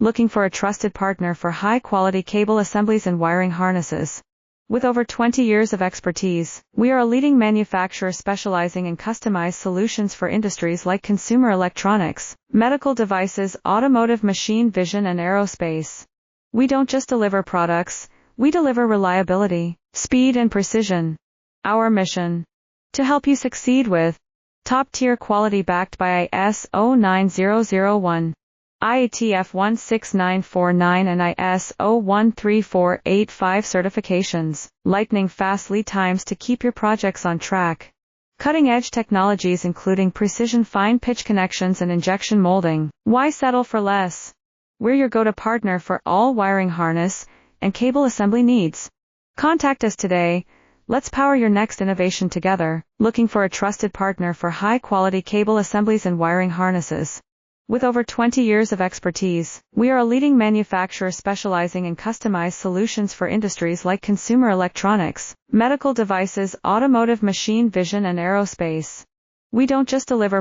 Looking for a trusted partner for high-quality cable assemblies and wiring harnesses? With over 20 years of expertise, we are a leading manufacturer specializing in customized solutions for industries like consumer electronics, medical devices, automotive, machine vision, and aerospace. We don't just deliver products, we deliver reliability, speed, and precision. Our mission: to help you succeed with top-tier quality backed by ISO 9001, IATF 16949 and ISO 13485 certifications, lightning-fast lead times to keep your projects on track. Cutting-edge technologies including precision fine-pitch connections and injection molding. Why settle for less? We're your go-to partner for all wiring harness and cable assembly needs. Contact us today. Let's power your next innovation together. Looking for a trusted partner for high-quality cable assemblies and wiring harnesses? With over 20 years of expertise, we are a leading manufacturer specializing in customized solutions for industries like consumer electronics, medical devices, automotive, machine vision, and aerospace. We don't just deliver